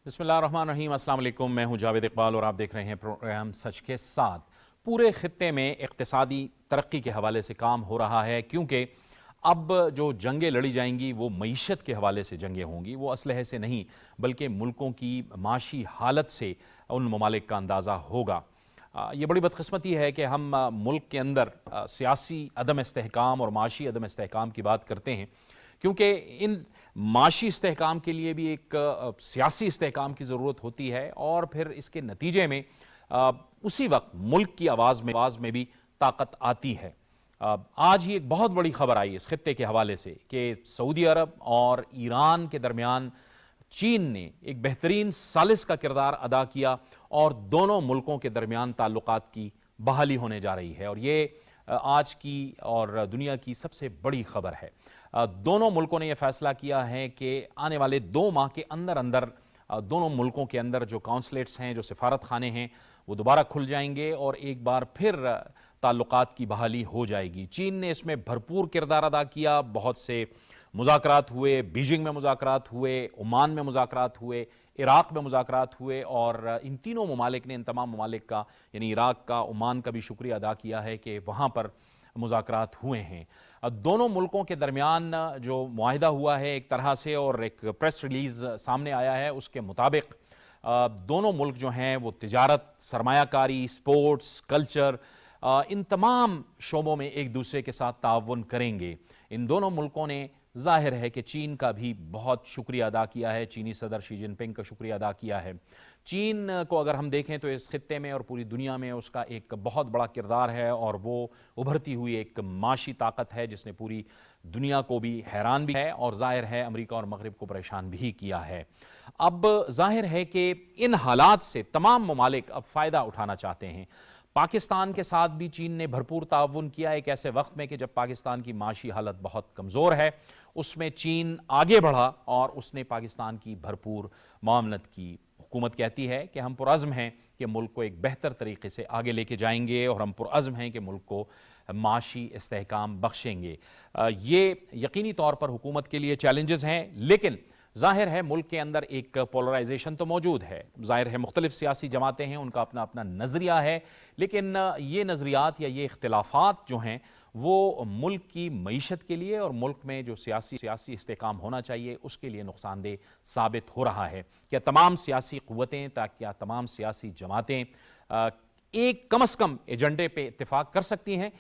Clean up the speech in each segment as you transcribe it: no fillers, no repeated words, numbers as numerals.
بسم اللہ الرحمن الرحیم۔ السلام علیکم، میں ہوں جاوید اقبال اور آپ دیکھ رہے ہیں پروگرام سچ کے ساتھ۔ پورے خطے میں اقتصادی ترقی کے حوالے سے کام ہو رہا ہے، کیونکہ اب جو جنگیں لڑی جائیں گی وہ معیشت کے حوالے سے جنگیں ہوں گی، وہ اسلحے سے نہیں بلکہ ملکوں کی معاشی حالت سے ان ممالک کا اندازہ ہوگا۔ یہ بڑی بدقسمتی ہے کہ ہم ملک کے اندر سیاسی عدم استحکام اور معاشی عدم استحکام کی بات کرتے ہیں، کیونکہ ان معاشی استحکام کے لیے بھی ایک سیاسی استحکام کی ضرورت ہوتی ہے، اور پھر اس کے نتیجے میں اسی وقت ملک کی آواز میں بھی طاقت آتی ہے۔ آج ہی ایک بہت بڑی خبر آئی اس خطے کے حوالے سے کہ سعودی عرب اور ایران کے درمیان چین نے ایک بہترین ثالث کا کردار ادا کیا اور دونوں ملکوں کے درمیان تعلقات کی بحالی ہونے جا رہی ہے، اور یہ آج کی اور دنیا کی سب سے بڑی خبر ہے۔ دونوں ملکوں نے یہ فیصلہ کیا ہے کہ آنے والے 2 ماہ کے اندر دونوں ملکوں کے اندر جو کونسلیٹس ہیں، جو سفارت خانے ہیں، وہ دوبارہ کھل جائیں گے اور ایک بار پھر تعلقات کی بحالی ہو جائے گی۔ چین نے اس میں بھرپور کردار ادا کیا، بہت سے مذاکرات ہوئے، بیجنگ میں مذاکرات ہوئے، عمان میں مذاکرات ہوئے، عراق میں مذاکرات ہوئے، اور ان تینوں ممالک نے، ان تمام ممالک کا یعنی عراق کا، عمان کا بھی شکریہ ادا کیا ہے کہ وہاں پر مذاکرات ہوئے ہیں۔ دونوں ملکوں کے درمیان جو معاہدہ ہوا ہے ایک طرح سے، اور ایک پریس ریلیز سامنے آیا ہے، اس کے مطابق دونوں ملک جو ہیں وہ تجارت، سرمایہ کاری، سپورٹس، کلچر، ان تمام شعبوں میں ایک دوسرے کے ساتھ تعاون کریں گے۔ ان دونوں ملکوں نے ظاہر ہے کہ چین کا بھی بہت شکریہ ادا کیا ہے، چینی صدر شی جن پنگ کا شکریہ ادا کیا ہے۔ چین کو اگر ہم دیکھیں تو اس خطے میں اور پوری دنیا میں اس کا ایک بہت بڑا کردار ہے، اور وہ ابھرتی ہوئی ایک معاشی طاقت ہے جس نے پوری دنیا کو بھی حیران بھی ہے، اور ظاہر ہے امریکہ اور مغرب کو پریشان بھی کیا ہے۔ اب ظاہر ہے کہ ان حالات سے تمام ممالک اب فائدہ اٹھانا چاہتے ہیں۔ پاکستان کے ساتھ بھی چین نے بھرپور تعاون کیا ایک ایسے وقت میں کہ جب پاکستان کی معاشی حالت بہت کمزور ہے، اس میں چین آگے بڑھا اور اس نے پاکستان کی بھرپور معاونت کی۔ حکومت کہتی ہے کہ ہم پرعزم ہیں کہ ملک کو ایک بہتر طریقے سے آگے لے کے جائیں گے، اور ہم پرعزم ہیں کہ ملک کو معاشی استحکام بخشیں گے۔ یہ یقینی طور پر حکومت کے لیے چیلنجز ہیں، لیکن ظاہر ہے ملک کے اندر ایک پولرائزیشن تو موجود ہے۔ ظاہر ہے مختلف سیاسی جماعتیں ہیں، ان کا اپنا اپنا نظریہ ہے، لیکن یہ نظریات یا یہ اختلافات جو ہیں وہ ملک کی معیشت کے لیے اور ملک میں جو سیاسی استحکام ہونا چاہیے اس کے لیے نقصان دہ ثابت ہو رہا ہے۔ کیا تمام سیاسی قوتیں، کیا تمام سیاسی جماعتیں ایک کم از کم ایجنڈے پہ اتفاق کر سکتی ہیں،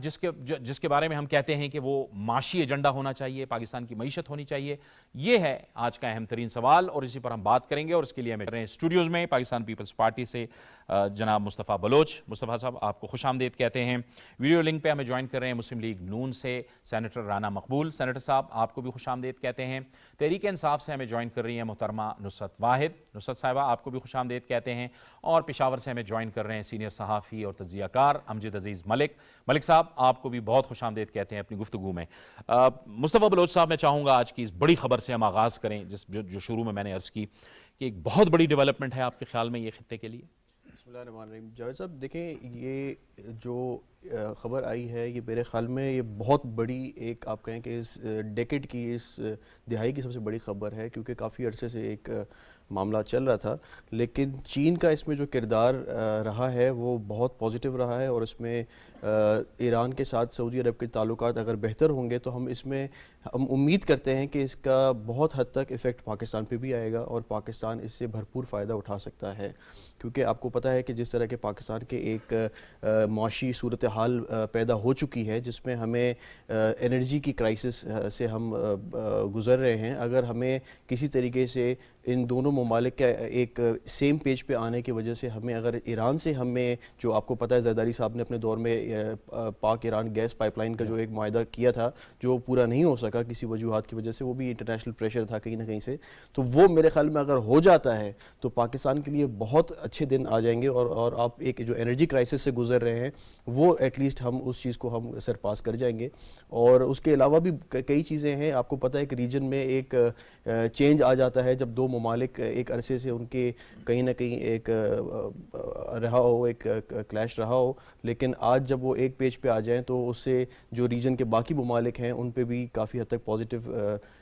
جس کے بارے میں ہم کہتے ہیں کہ وہ معاشی ایجنڈا ہونا چاہیے، پاکستان کی معیشت ہونی چاہیے؟ یہ ہے آج کا اہم ترین سوال، اور اسی پر ہم بات کریں گے، اور اس کے لیے ہمیں اسٹوڈیوز میں پاکستان پیپلز پارٹی سے جناب مصطفیٰ بلوچ۔ مصطفیٰ صاحب آپ کو خوش آمدید کہتے ہیں۔ ویڈیو لنک پہ ہمیں جوائن کر رہے ہیں مسلم لیگ نون سے سینیٹر رانا مقبول۔ سینیٹر صاحب آپ کو بھی خوش آمدید کہتے ہیں۔ تحریک انصاف سے ہمیں جوائن کر رہی ہیں محترمہ نصرت واحد۔ نصرت صاحبہ آپ کو بھی خوش آمدید کہتے ہیں۔ اور پشاور سے ہمیں جوائن کر رہے ہیں سینئر صحافی اور تجزیہ کار امجد عزیز ملک صاحب، آپ کو بھی بہت خوش آمدید کہتے ہیں اپنی گفتگو میں۔ مصطفیٰ بلوچ صاحب، میں چاہوں گا آج کی اس بڑی خبر سے ہم آغاز کریں، جو شروع میں نے عرض کی کہ ایک بہت بڑی ڈیولپمنٹ ہے آپ کے خیال میں یہ خطے کے لیے۔ بسم اللہ الرحمن الرحیم۔ جاوید صاحب دیکھیں، یہ جو خبر آئی ہے یہ میرے خیال میں یہ بہت بڑی، ایک آپ کہیں کہ اس ڈیکیڈ کی، اس دہائی کی سب سے بڑی خبر ہے، کیونکہ کافی عرصے سے ایک معاملہ چل رہا تھا، لیکن چین کا اس میں جو کردار رہا ہے وہ بہت پازیٹیو رہا ہے، اور اس میں ایران کے ساتھ سعودی عرب کے تعلقات اگر بہتر ہوں گے تو ہم امید کرتے ہیں کہ اس کا بہت حد تک ایفیکٹ پاکستان پہ بھی آئے گا، اور پاکستان اس سے بھرپور فائدہ اٹھا سکتا ہے، کیونکہ آپ کو پتہ ہے کہ جس طرح کے پاکستان کے ایک معاشی صورتحال پیدا ہو چکی ہے، جس میں ہمیں انرجی کی کرائسس سے ہم گزر رہے ہیں۔ اگر ہمیں کسی طریقے سے ان دونوں ممالک کے ایک سیم پیج پہ آنے کی وجہ سے اگر ایران سے ہمیں، جو آپ کو پتہ ہے زرداری صاحب نے اپنے دور میں پاک ایران گیس پائپ لائن کا جو ایک معاہدہ کیا تھا جو پورا نہیں ہو سکا کسی وجوہات کی وجہ سے، وہ بھی انٹرنیشنل پریشر تھا کہیں نہ کہیں سے، تو وہ میرے خیال میں اگر ہو جاتا ہے تو پاکستان کے لیے بہت اچھے دن آ جائیں گے، اور آپ ایک جو انرجی کرائسس سے گزر رہے ہیں وہ ایٹ لیسٹ ہم اس چیز کو ہم سرپاس کر جائیں گے۔ اور اس کے علاوہ بھی کئی چیزیں ہیں، آپ کو پتہ ہے کہ ریجن میں ایک چینج آ جاتا ہے جب 2 ممالک ایک عرصے سے ان کے کہیں نہ کہیں ایک رہا ہو، ایک کلیش رہا ہو، لیکن آج جب وہ ایک پیج پہ آ جائیں تو اس سے جو ریجن کے باقی ممالک ہیں ان پہ بھی کافی حد تک پازیٹیو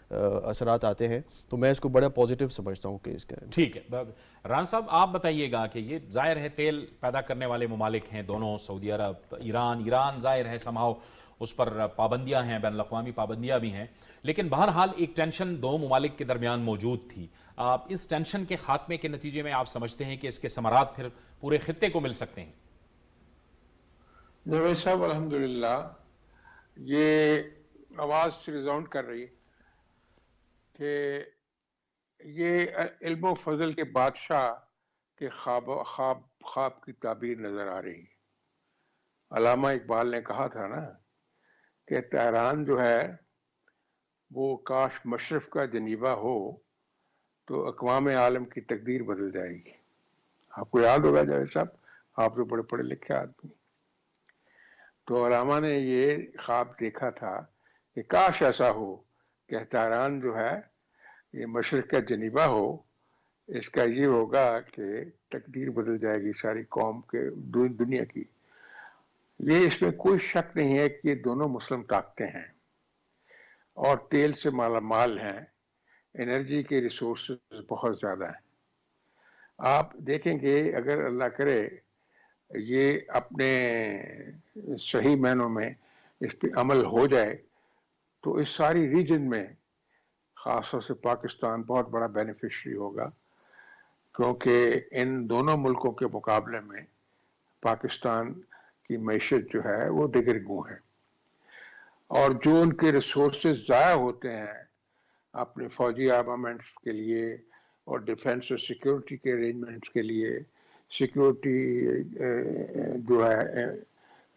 اثرات آتے ہیں. تو میں اس کو بڑا پازیٹیو سمجھتا ہوں کہ اس کا. ٹھیک ہے ران صاحب، آپ بتائیے گا کہ یہ ظاہر ہے تیل پیدا کرنے والے ممالک ہیں دونوں، سعودی عرب، ایران ظاہر ہے سمہاؤ اس پر پابندیاں ہیں، بین الاقوامی پابندیاں بھی ہیں، لیکن بہرحال ایک ٹینشن دو ممالک کے درمیان موجود تھی. اس ٹینشن کے خاتمے کے نتیجے میں آپ سمجھتے ہیں کہ اس کے ثمرات پھر پورے خطے کو مل سکتے ہیں؟ جاوید صاحب الحمدللہ یہ آواز سے ریزاؤنڈ کر رہی کہ یہ علم و فضل کے بادشاہ کے خواب کی تعبیر نظر آ رہی. علامہ اقبال نے کہا تھا نا کہ تہران جو ہے وہ کاش مشرف کا جنیبہ ہو تو اقوام عالم کی تقدیر بدل جائے گی. آپ کو یاد ہوگا جاوید صاحب، آپ تو بڑے پڑھے لکھے آدمی. تو علامہ نے یہ خواب دیکھا تھا کہ کاش ایسا ہو کہ تہران جو ہے یہ مشرق کا جنیبہ ہو. اس کا یہ ہوگا کہ تقدیر بدل جائے گی ساری قوم کے، دنیا کی. یہ اس میں کوئی شک نہیں ہے کہ یہ دونوں مسلم طاقتیں ہیں اور تیل سے مالا مال ہیں، انرجی کے ریسورسز بہت زیادہ ہیں. آپ دیکھیں گے اگر اللہ کرے یہ اپنے صحیح معنوں میں اس پہ عمل ہو جائے تو اس ساری ریجن میں خاص طور سے پاکستان بہت بڑا بینیفیشری ہوگا، کیونکہ ان دونوں ملکوں کے مقابلے میں پاکستان کی معیشت جو ہے وہ دیگر گوں ہے، اور جو ان کے ریسورسز ضائع ہوتے ہیں اپنے فوجی آرمامنٹس کے لیے اور ڈیفنس اور سیکیورٹی کے ارینجمنٹس کے لیے، سیکیورٹی جو ہے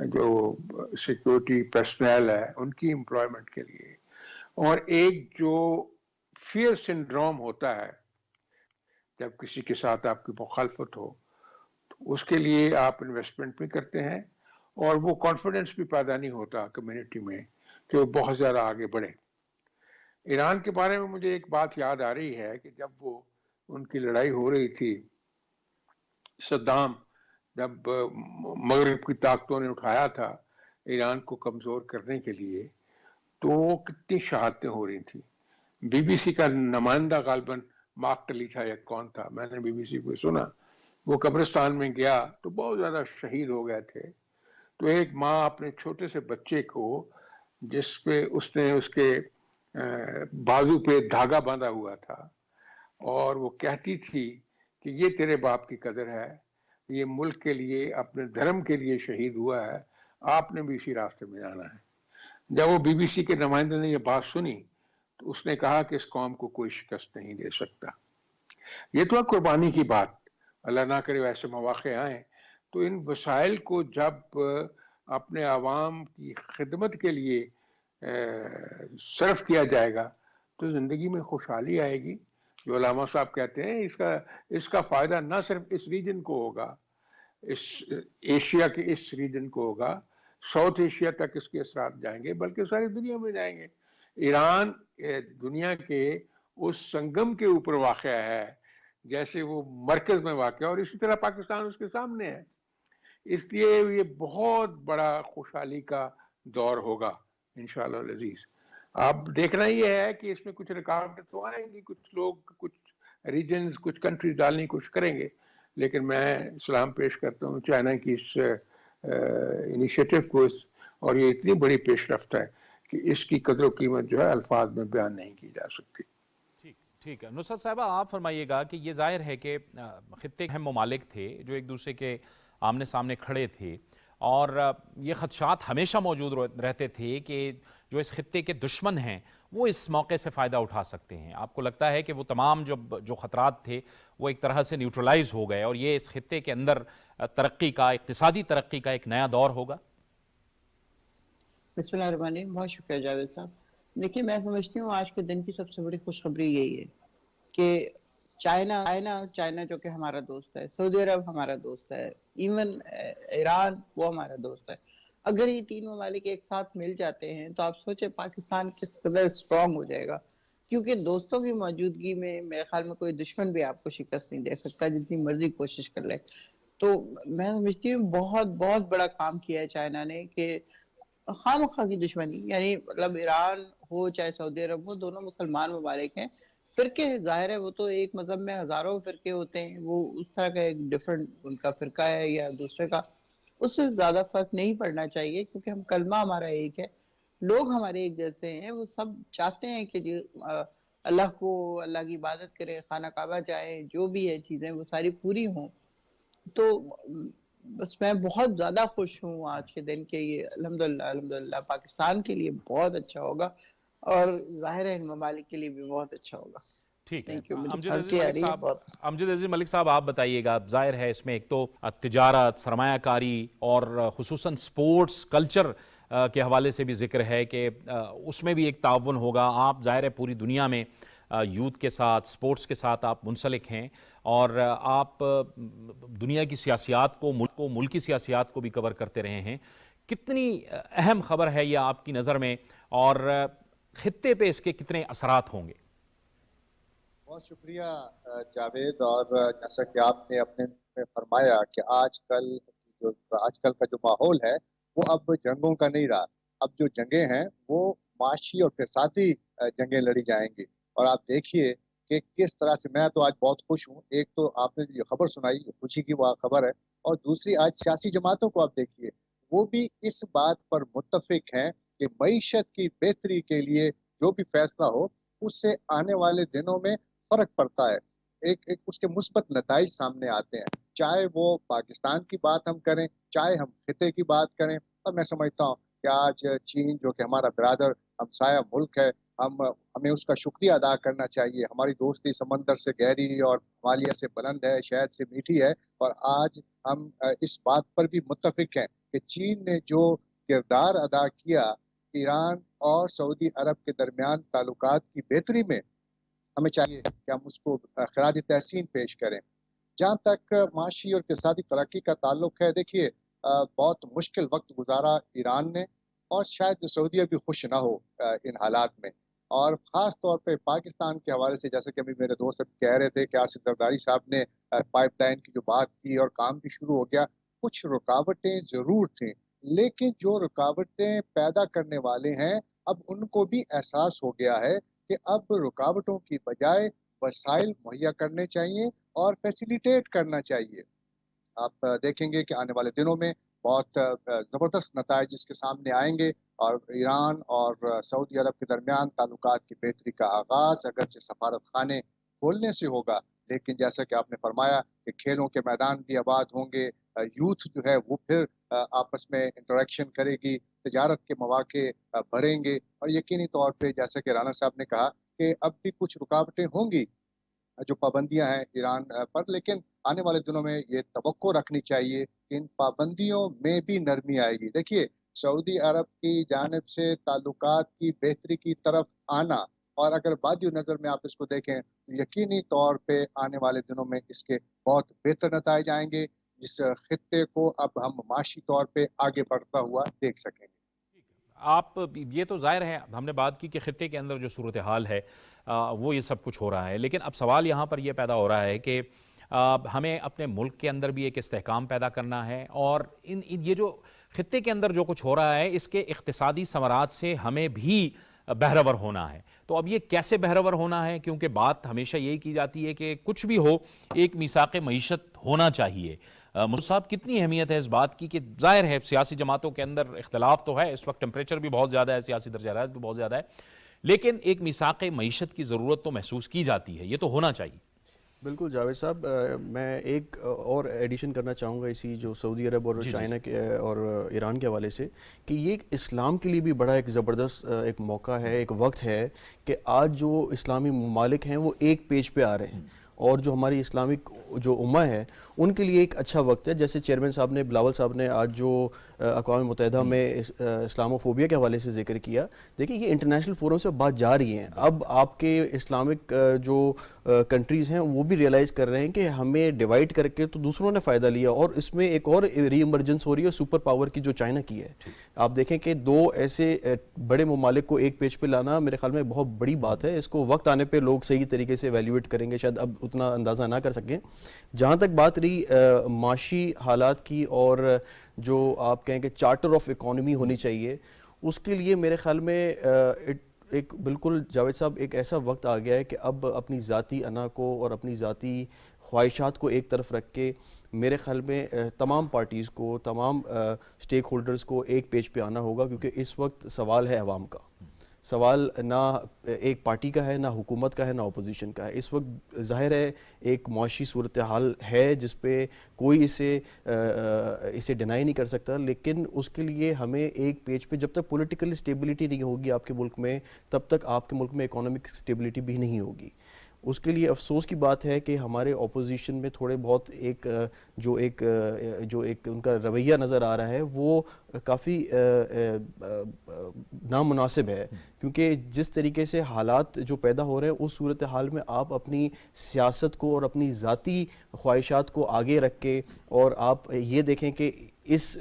جو سیکیورٹی پرسنل ہے ان کی امپلائمنٹ کے لیے، اور ایک جو فیئر سنڈروم ہوتا ہے جب کسی کے ساتھ آپ کی مخالفت ہو تو اس کے لیے آپ انویسٹمنٹ بھی کرتے ہیں اور وہ کانفیڈنس بھی پیدا نہیں ہوتا کمیونٹی میں کہ وہ بہت زیادہ آگے بڑھے. ایران کے بارے میں مجھے ایک بات یاد آ رہی ہے کہ جب وہ ان کی لڑائی ہو رہی تھی، صدام جب مغرب کی طاقتوں نے اٹھایا تھا ایران کو کمزور کرنے کے لیے، تو کتنی شہادتیں ہو رہی تھیں. بی بی سی کا نمائندہ غالباً مارک ٹلی تھا یا کون تھا، میں نے بی بی سی کو سنا، وہ قبرستان میں گیا تو بہت زیادہ شہید ہو گئے تھے. تو ایک ماں اپنے چھوٹے سے بچے کو، جس پہ اس نے اس کے بازو پہ دھاگا باندھا ہوا تھا، اور وہ کہتی تھی کہ یہ تیرے باپ کی قدر ہے، یہ ملک کے لیے اپنے دھرم کے لیے شہید ہوا ہے، آپ نے بھی اسی راستے میں جانا ہے. جب وہ بی بی سی کے نمائندے نے یہ بات سنی تو اس نے کہا کہ اس قوم کو کوئی شکست نہیں دے سکتا. یہ تو ہے قربانی کی بات، اللہ نہ کرے ایسے مواقع آئیں تو ان وسائل کو جب اپنے عوام کی خدمت کے لیے صرف کیا جائے گا تو زندگی میں خوشحالی آئے گی. جو علامہ صاحب کہتے ہیں اس کا فائدہ نہ صرف اس ریجن کو ہوگا، اس ایشیا کے اس ریجن کو ہوگا، ساؤتھ ایشیا تک اس کے اثرات جائیں گے، بلکہ ساری دنیا میں جائیں گے. ایران دنیا کے اس سنگم کے اوپر واقع ہے جیسے وہ مرکز میں واقع ہے، اور اسی طرح پاکستان اس کے سامنے ہے. اس لیے یہ بہت بڑا خوشحالی کا دور ہوگا انشاءاللہ العزیز. اب دیکھنا یہ ہے کہ اس میں کچھ رکاوٹیں تو آئیں گی، کچھ لوگ کچھ ریجنز کچھ کنٹریز ڈالنے کی کوشش کریں گے، لیکن میں سلام پیش کرتا ہوں چائنا کی اس انیشیٹو کو، اور یہ اتنی بڑی پیش رفت ہے کہ اس کی قدر و قیمت جو ہے الفاظ میں بیان نہیں کی جا سکتی. ٹھیک ہے نصرت صاحبہ، آپ فرمائیے گا کہ یہ ظاہر ہے کہ خطے کے اہم ممالک تھے جو ایک دوسرے کے آمنے سامنے کھڑے تھے، اور یہ خدشات ہمیشہ موجود رہتے تھے کہ جو اس خطے کے دشمن ہیں وہ اس موقع سے فائدہ اٹھا سکتے ہیں. آپ کو لگتا ہے کہ وہ تمام جو خطرات تھے وہ ایک طرح سے نیوٹرلائز ہو گئے اور یہ اس خطے کے اندر ترقی کا، اقتصادی ترقی کا ایک نیا دور ہوگا؟ بسم اللہ الرحمن الرحیم. بہت شکریہ جاوید صاحب. دیکھیے میں سمجھتی ہوں آج کے دن کی سب سے بڑی خوشخبری یہی ہے کہ چائنا جو کہ ہمارا دوست ہے، سعودی عرب ہمارا دوست ہے، ایون ایران وہ ہمارا دوست ہے. اگر یہ تین ممالک ایک ساتھ مل جاتے ہیں تو آپ سوچیں پاکستان کس قدر اسٹرانگ ہو جائے گا. کیونکہ دوستوں کی موجودگی میں میرے خیال میں کوئی دشمن بھی آپ کو شکست نہیں دے سکتا جتنی مرضی کوشش کر لے. تو میں سمجھتی ہوں بہت بہت بڑا کام کیا ہے چائنا نے کہ خواہ مخواہ کی دشمنی، یعنی مطلب ایران ہو چاہے سعودی عرب ہو، دونوں مسلمان ممالک ہیں. فرقے ظاہر ہے وہ تو ایک مذہب میں ہزاروں فرقے ہوتے ہیں، وہ اس طرح کا ایک ڈفرنٹ ان کا فرقہ ہے یا دوسرے کا، اس سے زیادہ فرق نہیں پڑنا چاہیے کیونکہ ہم کلمہ ہمارا ایک ہے، لوگ ہمارے ایک جیسے ہیں. وہ سب چاہتے ہیں کہ جی اللہ کو، اللہ کی عبادت کریں، خانہ کعبہ جائیں، جو بھی ہے چیزیں وہ ساری پوری ہوں. تو بس میں بہت زیادہ خوش ہوں آج کے دن کے، یہ الحمدللہ پاکستان کے لیے بہت اچھا ہوگا اور ظاہر ہے ان ممالک کے لیے بھی بہت اچھا ہوگا. ٹھیک ہے. Thank you. مجھے امجد عزیز پھانسی آ ملک رہی ہے صاحب، بہت. امجد عزیز ملک صاحب آپ بتائیے گا. ظاہر ہے اس میں ایک تو تجارت، سرمایہ کاری اور خصوصاً سپورٹس کلچر کے حوالے سے بھی ذکر ہے کہ اس میں بھی ایک تعاون ہوگا. آپ ظاہر ہے پوری دنیا میں یوتھ کے ساتھ، سپورٹس کے ساتھ آپ منسلک ہیں اور آپ دنیا کی سیاسیات کو، ملکی سیاسیات کو بھی کور کرتے رہے ہیں. کتنی اہم خبر ہے یہ آپ کی نظر میں اور خطے پہ اس کے کتنے اثرات ہوں گے؟ بہت شکریہ جاوید. اور جیسا کہ آپ نے اپنے میں فرمایا کہ آج کل کا جو ماحول ہے وہ اب جنگوں کا نہیں رہا. اب جو جنگیں ہیں وہ معاشی اور اقتصادی جنگیں لڑی جائیں گی. اور آپ دیکھیے کہ کس طرح سے، میں تو آج بہت خوش ہوں. ایک تو آپ نے یہ خبر سنائی، خوشی کی وہ خبر ہے، اور دوسری آج سیاسی جماعتوں کو آپ دیکھیے وہ بھی اس بات پر متفق ہیں کہ معیشت کی بہتری کے لیے جو بھی فیصلہ ہو اس سے آنے والے دنوں میں فرق پڑتا ہے. ایک اس کے مثبت نتائج سامنے آتے ہیں، چاہے وہ پاکستان کی بات ہم کریں، چاہے ہم خطے کی بات کریں. اور میں سمجھتا ہوں کہ آج چین جو کہ ہمارا برادر ہمسایہ ملک ہے، ہمیں اس کا شکریہ ادا کرنا چاہیے. ہماری دوستی سمندر سے گہری اور ہمالیہ سے بلند ہے، شہد سے میٹھی ہے. اور آج ہم اس بات پر بھی متفق ہیں کہ چین نے جو کردار ادا کیا ایران اور سعودی عرب کے درمیان تعلقات کی بہتری میں، ہمیں چاہیے کہ ہم اس کو خراج تحسین پیش کریں. جہاں تک معاشی اور اقتصادی ترقی کا تعلق ہے، دیکھیے بہت مشکل وقت گزارا ایران نے اور شاید سعودیہ بھی خوش نہ ہو ان حالات میں. اور خاص طور پہ پاکستان کے حوالے سے، جیسے کہ ابھی میرے دوست کہہ رہے تھے کہ آصف زرداری صاحب نے پائپ لائن کی جو بات کی اور کام بھی شروع ہو گیا. کچھ رکاوٹیں ضرور تھیں، لیکن جو رکاوٹیں پیدا کرنے والے ہیں اب ان کو بھی احساس ہو گیا ہے کہ اب رکاوٹوں کی بجائے وسائل مہیا کرنے چاہیے اور فیسیلیٹیٹ کرنا چاہیے. آپ دیکھیں گے کہ آنے والے دنوں میں بہت زبردست نتائج اس کے سامنے آئیں گے اور ایران اور سعودی عرب کے درمیان تعلقات کی بہتری کا آغاز اگرچہ سفارت خانے کھولنے سے ہوگا، لیکن جیسا کہ آپ نے فرمایا کہ کھیلوں کے میدان بھی آباد ہوں گے، یوتھ جو ہے وہ پھر آپس میں انٹریکشن کرے گی، تجارت کے مواقع بڑھیں گے. اور یقینی طور پہ جیسا کہ رانا صاحب نے کہا کہ اب بھی کچھ رکاوٹیں ہوں گی جو پابندیاں ہیں ایران پر، لیکن آنے والے دنوں میں یہ توقع رکھنی چاہیے کہ ان پابندیوں میں بھی نرمی آئے گی. دیکھیے سعودی عرب کی جانب سے تعلقات کی بہتری کی طرف آنا، اور اگر بعد نظر میں آپ اس کو دیکھیں یقینی طور پہ آنے والے دنوں میں اس کے بہت بہتر نتائج آئیں گے، جس خطے کو اب ہم معاشی طور پہ آگے بڑھتا ہوا دیکھ سکیں گے. آپ یہ تو ظاہر ہے ہم نے بات کی کہ خطے کے اندر جو صورتحال ہے وہ یہ سب کچھ ہو رہا ہے، لیکن اب سوال یہاں پر یہ پیدا ہو رہا ہے کہ ہمیں اپنے ملک کے اندر بھی ایک استحکام پیدا کرنا ہے اور یہ جو خطے کے اندر جو کچھ ہو رہا ہے اس کے اقتصادی ثمرات سے ہمیں بھی بہرور ہونا ہے. تو اب یہ کیسے بہرور ہونا ہے؟ کیونکہ بات ہمیشہ یہی کی جاتی ہے کہ کچھ بھی ہو ایک میثاق معیشت ہونا چاہیے. مصطفیٰ صاحب کتنی اہمیت ہے اس بات کی کہ ظاہر ہے سیاسی جماعتوں کے اندر اختلاف تو ہے، اس وقت ٹمپریچر بھی بہت زیادہ ہے، سیاسی درجہ حرارت بھی بہت زیادہ ہے، لیکن ایک میثاق معیشت کی ضرورت تو محسوس کی جاتی ہے، یہ تو ہونا چاہیے. بالکل جاوید صاحب، میں ایک اور ایڈیشن کرنا چاہوں گا اسی جو سعودی عرب اور چائنا کے اور ایران کے حوالے سے، کہ یہ اسلام کے لیے بھی بڑا ایک زبردست ایک موقع ہے، ایک وقت ہے کہ آج جو اسلامی ممالک ہیں وہ ایک پیج پہ آ رہے ہیں اور جو ہماری اسلامک جو امہ ہے ان کے لیے ایک اچھا وقت ہے. جیسے چیئرمین صاحب نے, بلاول صاحب نے آج جو اقوام متحدہ میں اسلاموفوبیا کے حوالے سے ذکر کیا, دیکھیں یہ انٹرنیشنل فورم سے بات جا رہی ہیں. اب آپ کے اسلامک جو کنٹریز ہیں وہ بھی ریئلائز کر رہے ہیں کہ ہمیں ڈیوائڈ کر کے تو دوسروں نے فائدہ لیا, اور اس میں ایک اور ری ایمرجنس ہو رہی ہے سپر پاور کی جو چائنا کی ہے. آپ دیکھیں کہ دو ایسے بڑے ممالک کو ایک پیج پہ لانا میرے خیال میں بہت بڑی بات ہے. اس کو وقت آنے پہ لوگ صحیح طریقے سے ایویلیویٹ کریں گے, شاید اب اتنا اندازہ نہ کر سکیں. جہاں تک بات رہی معاشی حالات کی اور جو آپ کہیں کہ چارٹر آف اکانومی ہونی چاہیے, اس کے لیے میرے خیال میں ایک بالکل جاوید صاحب ایک ایسا وقت آ گیا ہے کہ اب اپنی ذاتی انا کو اور اپنی ذاتی خواہشات کو ایک طرف رکھ کے میرے خیال میں تمام پارٹیز کو, تمام سٹیک ہولڈرز کو ایک پیج پہ آنا ہوگا, کیونکہ اس وقت سوال ہے عوام کا. سوال نہ ایک پارٹی کا ہے, نہ حکومت کا ہے, نہ اپوزیشن کا ہے. اس وقت ظاہر ہے ایک معاشی صورتحال ہے جس پہ کوئی اسے ڈینائی نہیں کر سکتا, لیکن اس کے لیے ہمیں ایک پیج پہ, جب تک پولیٹیکل اسٹیبلٹی نہیں ہوگی آپ کے ملک میں, تب تک آپ کے ملک میں اکانومک اسٹیبلٹی بھی نہیں ہوگی. اس کے لیے افسوس کی بات ہے کہ ہمارے اپوزیشن میں تھوڑے بہت جو ایک ان کا رویہ نظر آ رہا ہے وہ کافی نامناسب ہے, کیونکہ جس طریقے سے حالات جو پیدا ہو رہے ہیں اس صورتحال میں آپ اپنی سیاست کو اور اپنی ذاتی خواہشات کو آگے رکھ کے, اور آپ یہ دیکھیں کہ اس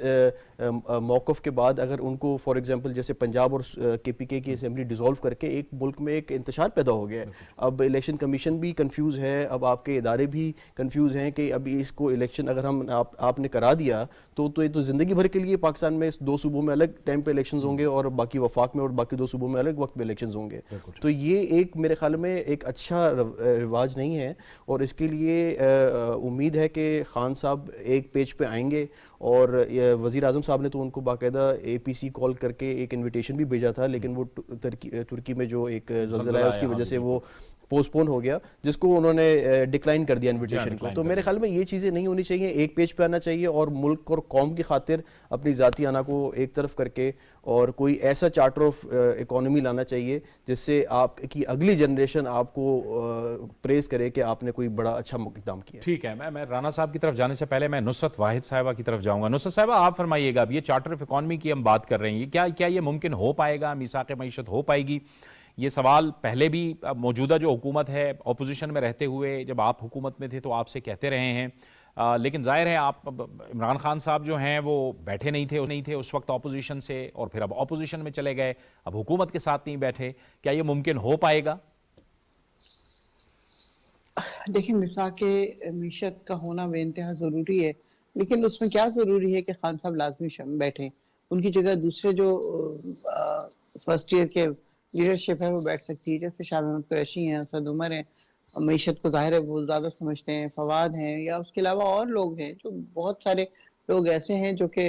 موقف کے بعد اگر ان کو فار ایگزامپل جیسے پنجاب اور کے پی کے کی اسمبلی ڈیزولو کر کے ایک ملک میں ایک انتشار پیدا ہو گیا ہے. اب الیکشن کمیشن بھی کنفیوز ہے, اب آپ کے ادارے بھی کنفیوز ہیں کہ ابھی اس کو الیکشن اگر آپ نے کرا دیا تو یہ تو زندگی بھر کے لیے پاکستان میں 2 صوبوں میں الگ ٹائم پہ الیکشنز ہوں گے اور باقی وفاق میں اور باقی 2 صوبوں میں الگ وقت پہ الیکشنز ہوں گے. تو یہ ایک میرے خیال میں ایک اچھا رواج نہیں ہے, اور اس کے لیے امید ہے کہ خان صاحب ایک پیج پہ آئیں گے. اور وزیر اعظم صاحب نے تو ان کو باقاعدہ اے پی سی کال کر کے ایک انویٹیشن بھی بھیجا تھا, لیکن وہ ترکی میں جو ایک زلزلہ ہے اس کی وجہ سے وہ پوسٹ پون ہو گیا, جس کو انہوں نے ڈکلائن کر دیا انویٹیشن کو. تو میرے خیال میں یہ چیزیں نہیں ہونی چاہیے, ایک پیج پہ آنا چاہیے اور ملک اور قوم کی خاطر اپنی ذاتی انا کو ایک طرف کر کے اور کوئی ایسا چارٹر آف اکانومی لانا چاہیے جس سے آپ کی اگلی جنریشن آپ کو پریز کرے کہ آپ نے کوئی بڑا اچھا اقدام کیا. ٹھیک ہے, میں رانا صاحب کی طرف جانے سے پہلے میں نصرت واحد صاحبہ کی طرف جاؤں گا. نصرت صاحبہ آپ فرمائیے گا, اب یہ چارٹر آف اکانومی کی ہم بات کر رہے ہیں, کیا یہ ممکن ہو پائے گا, میثاق معیشت ہو پائے گی؟ یہ سوال پہلے بھی موجودہ جو حکومت ہے اپوزیشن میں رہتے ہوئے, جب آپ حکومت میں تھے تو آپ سے کہتے رہے ہیں, لیکن ظاہر ہے آپ عمران خان صاحب جو ہیں وہ بیٹھے نہیں تھے اس وقت اپوزیشن سے, اور پھر اب اپوزیشن میں چلے گئے, اب حکومت کے ساتھ نہیں بیٹھے. کیا یہ ممکن ہو پائے گا؟ دیکھیں میثاق معیشت کا ہونا بے انتہا ضروری ہے, لیکن اس میں کیا ضروری ہے کہ خان صاحب لازمی بیٹھیں, ان کی جگہ دوسرے جو فرسٹ ایئر کے لیڈرشپ ہے وہ بیٹھ سکتی ہے, جیسے شاہ محمد قریشی ہیں, اسد عمر ہیں, معیشت کو ظاہر ہے وہ زیادہ سمجھتے ہیں, فواد ہیں, یا اس کے علاوہ اور لوگ ہیں, جو بہت سارے لوگ ایسے ہیں جو کہ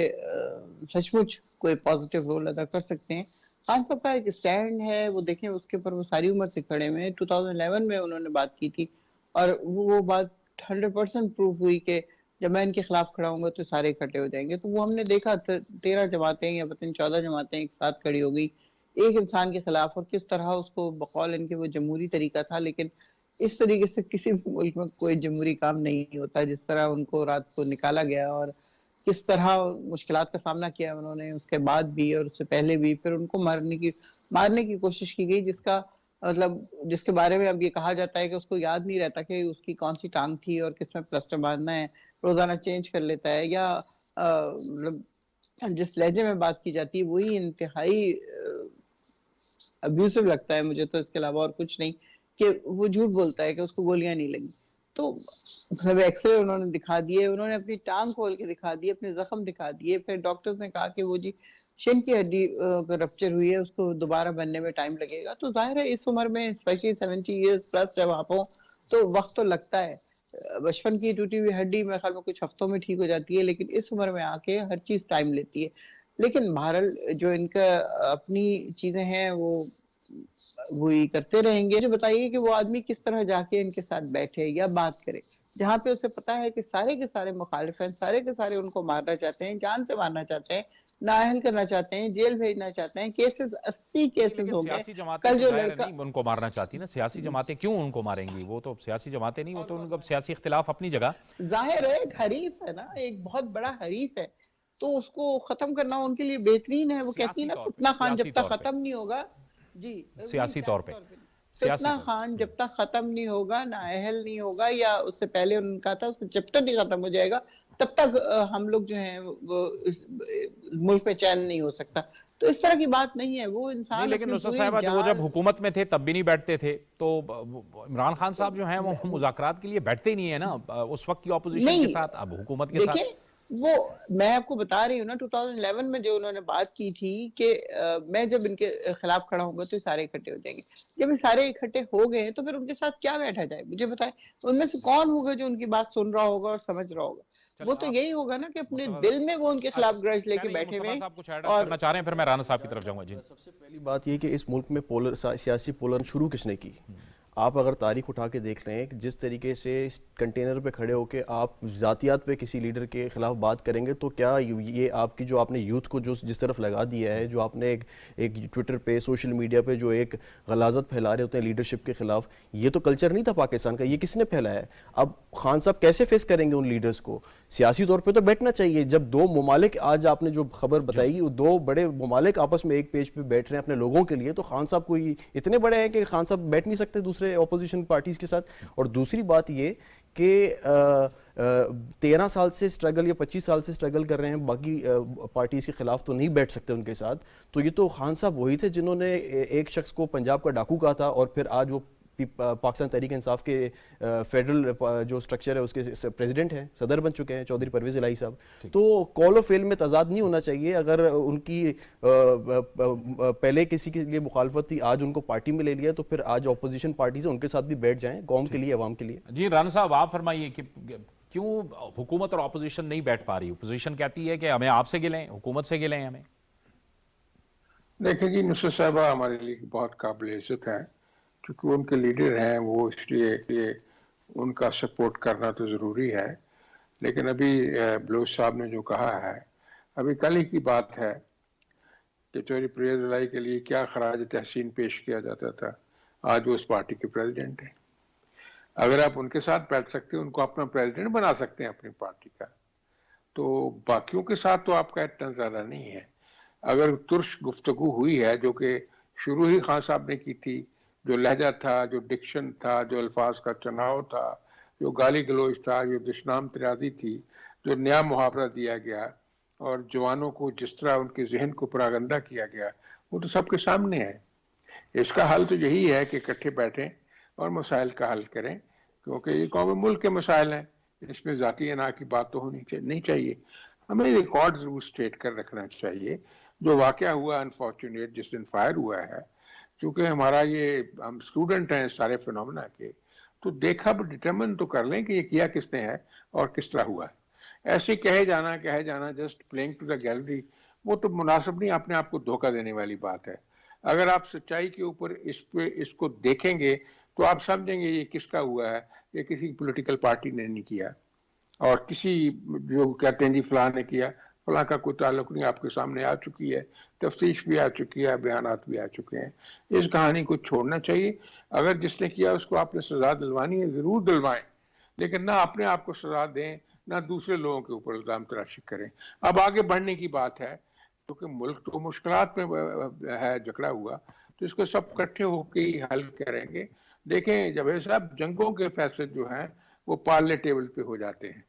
سچ مچ کوئی پازیٹیو رول ادا کر سکتے ہیں. خان صاحب کا ایک سٹینڈ ہے, وہ دیکھیں اس کے اوپر وہ ساری عمر سے کھڑے ہوئے ہیں. 2011 میں انہوں نے بات کی تھی اور وہ بات 100% پروف ہوئی کہ جب میں ان کے خلاف کھڑا ہوں گا تو سارے اکٹھے ہو جائیں گے. تو وہ ہم نے دیکھا 13 جماعتیں یا پتہ نہیں 14 جماعتیں ایک ساتھ کھڑی ہو گئی ایک انسان کے خلاف, اور کس طرح اس کو بقول ان کے وہ جمہوری طریقہ تھا, لیکن اس طریقے سے کسی بھی ملک میں کوئی جمہوری کام نہیں ہوتا جس طرح ان کو رات کو نکالا گیا, اور کس طرح مشکلات کا سامنا کیا انہوں نے اس کے بعد بھی اور اس سے پہلے بھی. پھر ان کو مارنے کی کوشش کی گئی, جس کے بارے میں اب یہ کہا جاتا ہے کہ اس کو یاد نہیں رہتا کہ اس کی کون سی ٹانگ تھی اور کس میں پلسٹر باندھنا ہے, روزانہ چینج کر لیتا ہے, یا جس لہجے میں بات کی جاتی ہے وہی انتہائی ابیوسو لگتا ہے مجھے, تو اس کے علاوہ اور کچھ نہیں, کہ وہ جھوٹ بولتا ہے کہ اس کو گولیاں نہیں لگی. تو ایکس رے انہوں نے دکھا دیے, انہوں نے اپنی ٹانگ کھول کے دکھا دیے, اپنے زخم دکھا دیے. پھر ڈاکٹرز نے کہا کہ وہ جی شن کی ہڈی رپچر ہوئی ہے, اس کو دوبارہ بننے میں ٹائم لگے گا. تو ظاہر ہے اس عمر میں اسپیشلی 70 ایئرز پلس جب آپ ہوں تو وقت تو لگتا ہے. بچپن کی ٹوٹی ہوئی ہڈی میرے خیال میں کچھ ہفتوں میں ٹھیک ہو جاتی ہے, لیکن اس عمر میں آ کے ہر چیز ٹائم لیتی ہے. لیکن بہرحال جو ان کا اپنی چیزیں ہیں وہ وہی کرتے رہیں گے. جو بتائیے کہ وہ آدمی کس طرح جا کے ان کے ساتھ بیٹھے یا بات کرے جہاں پہ اسے پتا ہے کہ سارے کے سارے مخالف ہیں, سارے کے سارے ان کو مارنا چاہتے ہیں, جان سے مارنا چاہتے ہیں, نااہل کرنا چاہتے ہیں, جیل بھیجنا چاہتے ہیں. کیسز 80 کیسز لیکن ہو گئے. سیاسی جماعتیں کل تو جو ظاہر لڑکا نہیں ان کو مارنا چاہتی نا, سیاسی جماعتیں کیوں ان کو ماریں گی؟ وہ تو سیاسی جماعتیں نہیں, وہ تو ان کا سیاسی اختلاف اپنی جگہ. ظاہر ہے ایک حریف ہے نا, ایک بہت بڑا حریف ہے, تو اس کو ختم کرنا ان کے لیے بہترین ہے. وہ کہتی ہے نا فتنہ خان جب تک ختم نہیں ہوگا, جی سیاسی طور پہ فتنہ خان جب تک ختم نہیں ہوگا, نااہل نہیں ہوگا, یا اس سے پہلے ان کا تھا, اس کا جب تک نہیں ختم ہو جائے گا تب تک ہم لوگ جو ہیں وہ ملک پہ چین نہیں ہو سکتا. تو اس طرح کی بات نہیں ہے. وہ نہیں, انسان لیکن اپنی نصرت پوری صاحبہ وہ جب جان حکومت میں تھے تب بھی نہیں بیٹھتے تھے, تو عمران خان صاحب جو ہیں وہ مذاکرات کے لیے بیٹھتے ہی نہیں ہے نا اس وقت کی اپوزیشن کے ساتھ, اب حکومت کے ساتھ. دیکھیں وہ میں آپ کو بتا رہی ہوں نا 2011 میں جو انہوں نے بات کی تھی کہ میں جب ان کے خلاف کھڑا ہوں گا تو سارے اکٹھے ہو جائیں گے. جب یہ سارے اکٹھے ہو گئے ہیں تو پھر ان کے ساتھ کیا بیٹھا جائے؟ مجھے بتائیں, ان میں سے کون ہوگا جو ان کی بات سن رہا ہوگا اور سمجھ رہا ہوگا؟ وہ تو یہی ہوگا نا کہ اپنے دل میں وہ ان کے خلاف گرج لے کے بیٹھے ہوئے. مصطفیٰ صاحب کچھ ایڈ کرنا چاہ رہے ہیں, پھر میں رانا صاحب کی طرف جاؤں گا. جی, سب سے پہلی بات یہ کہ اس ملک میں سیاسی پولر شروع کس نے کی؟ آپ اگر تاریخ اٹھا کے دیکھ رہے ہیں کہ جس طریقے سے کنٹینر پہ کھڑے ہو کے آپ ذاتیات پہ کسی لیڈر کے خلاف بات کریں گے, تو کیا یہ آپ کی جو آپ نے یوتھ کو جو جس طرف لگا دیا ہے, جو آپ نے ایک ٹویٹر پہ سوشل میڈیا پہ جو ایک غلاظت پھیلا رہے ہوتے ہیں لیڈرشپ کے خلاف, یہ تو کلچر نہیں تھا پاکستان کا, یہ کس نے پھیلایا ہے؟ اب خان صاحب کیسے فیس کریں گے ان لیڈرز کو؟ سیاسی طور پہ تو بیٹھنا چاہیے. جب دو ممالک, آج آپ نے جو خبر بتائی, وہ دو بڑے ممالک آپس میں ایک پیج پہ بیٹھ رہے ہیں اپنے لوگوں کے لیے, تو خان صاحب کوئی اتنے بڑے ہیں کہ خان صاحب بیٹھ نہیں سکتے دوسرے اپوزیشن پارٹیز کے ساتھ؟ اور دوسری بات یہ کہ 13 سال سے سٹرگل یا 25 سال سے سٹرگل کر رہے ہیں, باقی پارٹیز کے خلاف تو نہیں بیٹھ سکتے ان کے ساتھ. تو یہ تو خان صاحب وہی تھے جنہوں نے ایک شخص کو پنجاب کا ڈاکو کہا تھا, اور پھر آج وہ پاکستان تحریک انصاف کے فیڈرل جو سٹرکچر ہے اس کے پریزیڈنٹ ہیں, صدر بن چکے ہیں چودھری پرویز الہی صاحب. تو کال و فیل میں تضاد نہیں ہونا چاہیے. اگر ان کی پہلے کسی کے لیے مخالفت تھی, آج ان کو پارٹی میں لے لیا, تو پھر آج اپوزیشن پارٹیز ہیں ان کے ساتھ بھی بیٹھ جائیں, قوم کے لیے, عوام کے لیے. جی رانا صاحب آپ فرمائیے کہ کیوں حکومت اور اپوزیشن نہیں بیٹھ پا رہی؟ اپوزیشن کہتی ہے کہ ہمیں آپ سے گلیں, حکومت سے گلیں ہمیں. دیکھیں جی, نصرت صاحبہ ہمارے لیے بہت قابل عزت ہے, کیونکہ ان کے لیڈر ہیں وہ, اس لیے ان کا سپورٹ کرنا تو ضروری ہے. لیکن ابھی بلوچ صاحب نے جو کہا ہے, ابھی کل ہی کی بات ہے کہ چودھری پرویز الہی کے لیے کیا خراج تحسین پیش کیا جاتا تھا, آج وہ اس پارٹی کے پریزیڈنٹ ہیں. اگر آپ ان کے ساتھ بیٹھ سکتے ہیں, ان کو اپنا پریزیڈنٹ بنا سکتے ہیں اپنی پارٹی کا, تو باقیوں کے ساتھ تو آپ کا اتنا زیادہ نہیں ہے. اگر ترش گفتگو ہوئی ہے, جو کہ شروع ہی خان صاحب نے کی تھی, جو لہجہ تھا, جو ڈکشن تھا, جو الفاظ کا چناؤ تھا, جو گالی گلوچ تھا, جو دشنام ترازی تھی, جو نیا محاورہ دیا گیا, اور جوانوں کو جس طرح ان کے ذہن کو پراگندہ کیا گیا, وہ تو سب کے سامنے ہے. اس کا حل تو یہی ہے کہ اکٹھے بیٹھیں اور مسائل کا حل کریں, کیونکہ یہ قومی ملک کے مسائل ہیں, اس میں ذاتی انا کی بات تو ہونی نہیں چاہیے. ہمیں ریکارڈ ضرور سٹیٹ کر رکھنا چاہیے. جو واقعہ ہوا انفارچونیٹ, جس دن فائر ہوا ہے, چونکہ ہمارا یہ ہم اسٹوڈنٹ ہیں سارے فینومینا کے, تو دیکھا ڈٹرمن تو کر لیں کہ یہ کیا کس نے ہے اور کس طرح ہوا ہے. ایسے کہے جانا just playing to the gallery, وہ تو مناسب نہیں, اپنے آپ کو دھوکہ دینے والی بات ہے. اگر آپ سچائی کے اوپر اس کو دیکھیں گے تو آپ سمجھیں گے یہ کس کا ہوا ہے, یہ کسی پولیٹیکل پارٹی نے نہیں کیا, اور کسی جو کہتے ہیں جی فلاں نے کیا, فلاں کا کوئی تعلق نہیں. آپ کے سامنے آ چکی ہے, تفتیش بھی آ چکی ہے, بیانات بھی آ چکے ہیں. اس کہانی کو چھوڑنا چاہیے. اگر جس نے کیا اس کو آپ نے سزا دلوانی ہے, ضرور دلوائیں, لیکن نہ اپنے آپ کو سزا دیں, نہ دوسرے لوگوں کے اوپر الزام تراشی کریں. اب آگے بڑھنے کی بات ہے, کیونکہ ملک تو مشکلات میں ہے جکڑا ہوا, تو اس کو سب اکٹھے ہو کے ہی حل کریں گے. دیکھیں جاوید صاحب, جنگوں کے فیصلے جو ہیں وہ پارلے ٹیبل پہ ہو جاتے ہیں,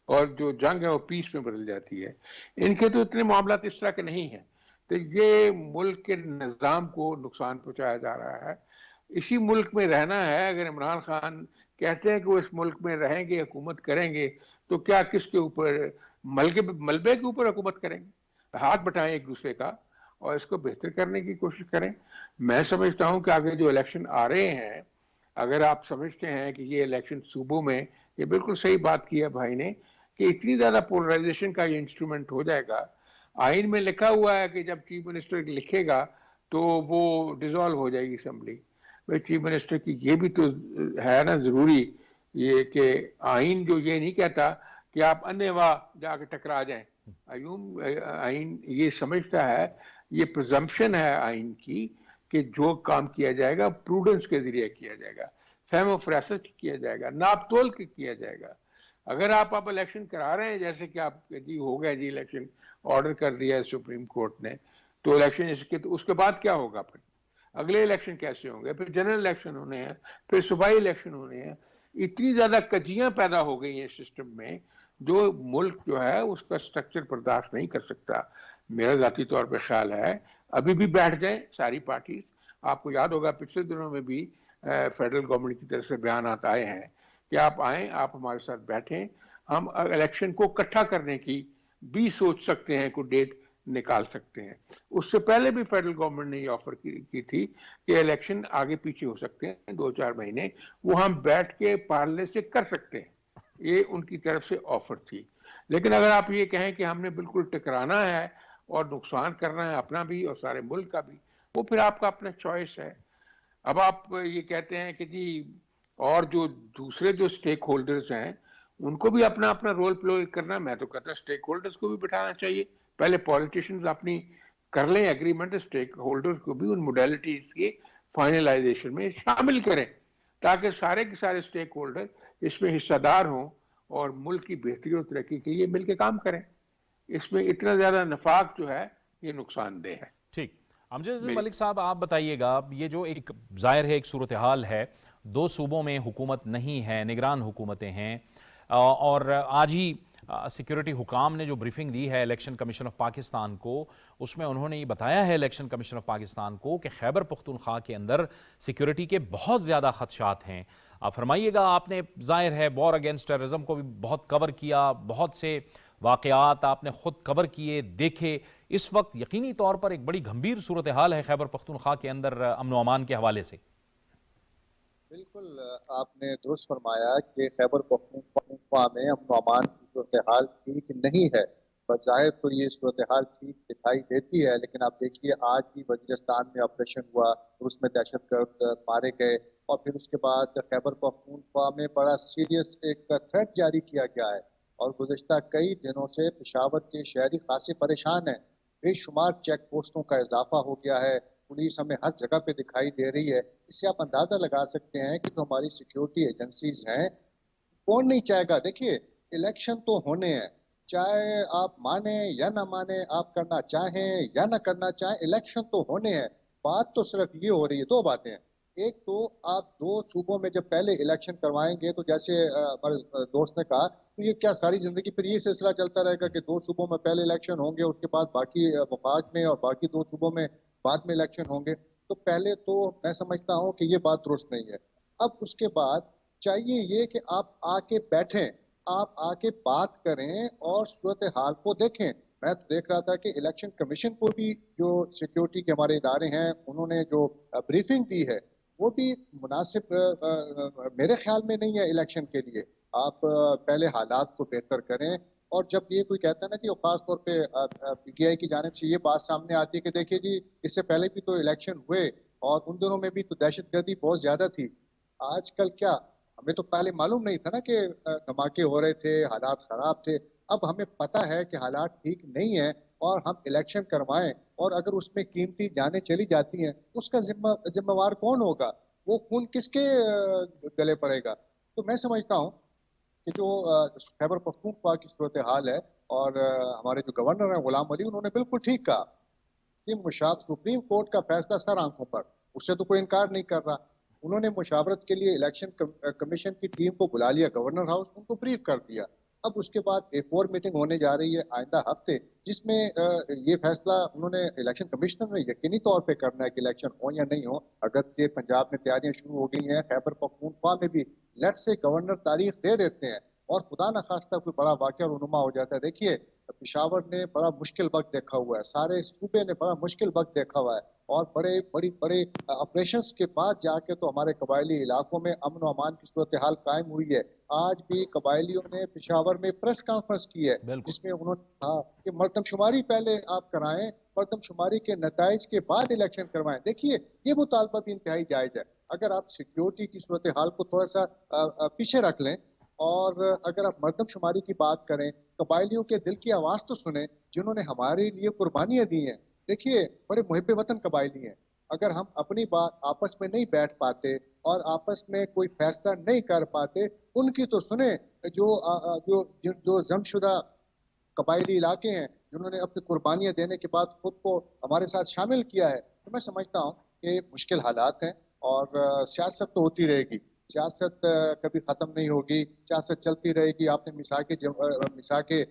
اور جو جنگ ہے وہ پیس میں بدل جاتی ہے. ان کے تو اتنے معاملات اس طرح کے نہیں ہیں. تو یہ ملک کے نظام کو نقصان پہنچایا جا رہا ہے. اسی ملک میں رہنا ہے. اگر عمران خان کہتے ہیں کہ وہ اس ملک میں رہیں گے, حکومت کریں گے, تو کیا کس کے اوپر, ملبے کے اوپر حکومت کریں گے؟ ہاتھ بٹائیں ایک دوسرے کا اور اس کو بہتر کرنے کی کوشش کریں. میں سمجھتا ہوں کہ آگے جو الیکشن آ رہے ہیں, اگر آپ سمجھتے ہیں کہ یہ الیکشن صوبوں میں, یہ بالکل صحیح بات کی ہے بھائی نے, کہ اتنی زیادہ پولرائزیشن کا یہ انسٹرومنٹ ہو جائے گا. آئین میں لکھا ہوا ہے کہ جب چیف منسٹر لکھے گا تو وہ ڈیزالو ہو جائے گی اسمبلی. بھائی چیف منسٹر کی یہ بھی تو ہے نا ضروری یہ کہ آئین جو یہ نہیں کہتا کہ آپ انیوا جا کے ٹکرا جائیں. آئین یہ سمجھتا ہے, یہ پرزمپشن ہے آئین کی کہ جو کام کیا جائے گا پروڈنس کے ذریعے کیا جائے گا, فہم و فراست کیا جائے گا, ناپ تول کے کیا جائے گا. اگر آپ الیکشن کرا رہے ہیں جیسے کہ آپ جی ہو گیا جی الیکشن آرڈر کر دیا ہے سپریم کورٹ نے, تو الیکشن اس کے بعد کیا ہوگا, پھر اگلے الیکشن کیسے ہوں گے, پھر جنرل الیکشن ہونے ہیں, پھر صوبائی الیکشن ہونے ہیں. اتنی زیادہ کجیاں پیدا ہو گئی ہیں سسٹم میں جو ملک جو ہے اس کا سٹرکچر برداشت نہیں کر سکتا. میرا ذاتی طور پہ خیال ہے ابھی بھی بیٹھ جائیں ساری پارٹیز. آپ کو یاد ہوگا پچھلے دنوں میں بھی فیڈرل گورنمنٹ کی طرف سے بیانات آئے ہیں کہ آپ آئیں, آپ ہمارے ساتھ بیٹھیں, ہم الیکشن کو اکٹھا کرنے کی بھی سوچ سکتے ہیں, کوئی ڈیٹ نکال سکتے ہیں. اس سے پہلے بھی فیڈرل گورنمنٹ نے یہ آفر کی تھی کہ الیکشن آگے پیچھے ہو سکتے ہیں 2-4 مہینے, وہ ہم بیٹھ کے پارلے سے کر سکتے ہیں. یہ ان کی طرف سے آفر تھی. لیکن اگر آپ یہ کہیں کہ ہم نے بالکل ٹکرانا ہے اور نقصان کرنا ہے اپنا بھی اور سارے ملک کا بھی, وہ پھر آپ کا اپنا چوائس ہے. اب آپ یہ کہتے ہیں کہ جی اور جو دوسرے جو سٹیک ہولڈرز ہیں ان کو بھی اپنا اپنا رول پلے کرنا, میں تو کہتا ہوں سٹیک ہولڈرز کو بھی بٹھانا چاہیے. پہلے پولیٹیشینز اپنی کر لیں ایگریمنٹ, سٹیک ہولڈرز کو بھی ان موڈیلٹیز کے فائنلائزیشن میں شامل کریں تاکہ سارے کے سارے سٹیک ہولڈر اس میں حصہ دار ہوں اور ملک کی بہتری اور ترقی کے لیے مل کے کام کریں. اس میں اتنا زیادہ نفاق جو ہے یہ نقصان دہ ہے. ٹھیک. امجد ملک صاحب آپ بتائیے گا, یہ جو ایک ظاہر ہے ایک صورتحال ہے, 2 صوبوں میں حکومت نہیں ہے, نگران حکومتیں ہیں, اور آج ہی سیکیورٹی حکام نے جو بریفنگ دی ہے الیکشن کمیشن آف پاکستان کو, اس میں انہوں نے یہ بتایا ہے الیکشن کمیشن آف پاکستان کو کہ خیبر پختونخوا کے اندر سیکیورٹی کے بہت زیادہ خدشات ہیں. آپ فرمائیے گا, آپ نے ظاہر ہے وار اگینسٹ ٹیررزم کو بھی بہت کور کیا, بہت سے واقعات آپ نے خود کور کیے, دیکھے. اس وقت یقینی طور پر ایک بڑی گھمبیر صورتحال ہے خیبر پختونخوا کے اندر امن و امان کے حوالے سے. بالکل آپ نے درست فرمایا کہ خیبر پختونخوا میں امن و امان کی صورتحال ٹھیک نہیں ہے. بظاہر تو یہ صورتحال ٹھیک دکھائی دیتی ہے, لیکن آپ دیکھیے آج بھی وزیرستان میں آپریشن ہوا اور اس میں دہشت گرد مارے گئے, اور پھر اس کے بعد خیبر پختونخوا میں بڑا سیریس ایک تھریٹ جاری کیا گیا ہے, اور گزشتہ کئی دنوں سے پشاور کے شہری خاصے پریشان ہیں. بے شمار چیک پوسٹوں کا اضافہ ہو گیا ہے, پولیس ہمیں ہر جگہ پہ دکھائی دے رہی ہے. اس سے آپ اندازہ لگا سکتے ہیں کہ جو ہماری سیکیورٹی ایجنسیز ہیں, کون نہیں چاہے گا. دیکھیے الیکشن تو ہونے ہیں, چاہے آپ مانیں یا نہ مانیں, آپ کرنا چاہیں یا نہ کرنا چاہیں, الیکشن تو ہونے ہیں. بات تو صرف یہ ہو رہی ہے, 2 باتیں ہیں. ایک تو آپ 2 صوبوں میں جب پہلے الیکشن کروائیں گے تو جیسے ہمارے دوست نے کہا, تو یہ کیا ساری زندگی پھر یہ سلسلہ چلتا رہے گا کہ 2 صوبوں میں پہلے الیکشن ہوں گے, اس کے بعد باقی وفاق میں اور باقی 2 صوبوں میں بعد میں الیکشن ہوں گے. تو پہلے تو میں سمجھتا ہوں کہ یہ بات درست نہیں ہے. اب اس کے بعد چاہیے یہ کہ آپ آ کے بیٹھیں, آپ آ کے بات کریں اور صورتحال کو دیکھیں. میں تو دیکھ رہا تھا کہ الیکشن کمیشن کو بھی جو سیکیورٹی کے ہمارے ادارے ہیں انہوں نے جو بریفنگ دی ہے وہ بھی مناسب میرے خیال میں نہیں ہے الیکشن کے لیے. آپ پہلے حالات کو بہتر کریں. اور جب یہ کوئی کہتا ہے نا کہ خاص طور پہ پی ٹی آئی کی جانب سے یہ بات سامنے آتی ہے کہ دیکھیے جی اس سے پہلے بھی تو الیکشن ہوئے اور ان دنوں میں بھی تو دہشت گردی بہت زیادہ تھی. آج کل کیا, ہمیں تو پہلے معلوم نہیں تھا نا کہ دھماکے ہو رہے تھے, حالات خراب تھے. اب ہمیں پتہ ہے کہ حالات ٹھیک نہیں ہیں اور ہم الیکشن کروائیں, اور اگر اس میں قیمتی جانیں چلی جاتی ہیں اس کا ذمہ وار کون ہوگا, وہ خون کس کے گلے پڑے گا. تو میں سمجھتا ہوں کہ جو خیبر پختونخوا کی صورتحال ہے, اور ہمارے جو گورنر ہیں غلام علی, انہوں نے بالکل ٹھیک کہا کہ سپریم کورٹ کا فیصلہ سر آنکھوں پر, اس سے تو کوئی انکار نہیں کر رہا. انہوں نے مشاورت کے لیے الیکشن کمیشن کی ٹیم کو بلا لیا گورنر ہاؤس, ان کو بریف کر دیا. اب اس کے بعد ایک اور میٹنگ ہونے جا رہی ہے آئندہ ہفتے, جس میں یہ فیصلہ انہوں نے الیکشن کمشنر نے یقینی طور پہ کرنا ہے کہ الیکشن ہو یا نہیں ہو. اگرچہ پنجاب میں تیاریاں شروع ہو گئی ہیں, خیبر پختونخوا میں بھی لیٹ سے گورنر تاریخ دے دیتے ہیں اور خدا نخواستہ کوئی بڑا واقعہ رونما ہو جاتا ہے. دیکھیے پشاور نے بڑا مشکل وقت دیکھا ہوا ہے, سارے صوبے نے بڑا مشکل وقت دیکھا ہوا ہے, اور بڑے آپریشنز کے بعد جا کے تو ہمارے قبائلی علاقوں میں امن و امان کی صورتحال قائم ہوئی ہے. آج بھی قبائلیوں نے پشاور میں پریس کانفرنس کی ہے بالکل. جس میں انہوں نے کہا کہ مردم شماری پہلے آپ کرائیں, مردم شماری کے نتائج کے بعد الیکشن کروائیں. دیکھیے یہ مطالبہ بھی انتہائی جائز ہے. اگر آپ سیکیورٹی کی صورتحال کو تھوڑا سا پیچھے رکھ لیں اور اگر آپ مردم شماری کی بات کریں, قبائلیوں کے دل کی آواز تو سنیں جنہوں نے ہمارے لیے قربانیاں دی ہیں. دیکھیے بڑے محب وطن قبائلی ہیں. اگر ہم اپنی بات آپس میں نہیں بیٹھ پاتے اور آپس میں کوئی فیصلہ نہیں کر پاتے, ان کی تو سنیں جو ضم شدہ قبائلی علاقے ہیں جنہوں نے اپنی قربانیاں دینے کے بعد خود کو ہمارے ساتھ شامل کیا ہے. تو میں سمجھتا ہوں کہ مشکل حالات ہیں اور سیاست تو ہوتی رہے گی, سیاست کبھی ختم نہیں ہوگی, سیاست چلتی رہے گی. آپ نے مثال کے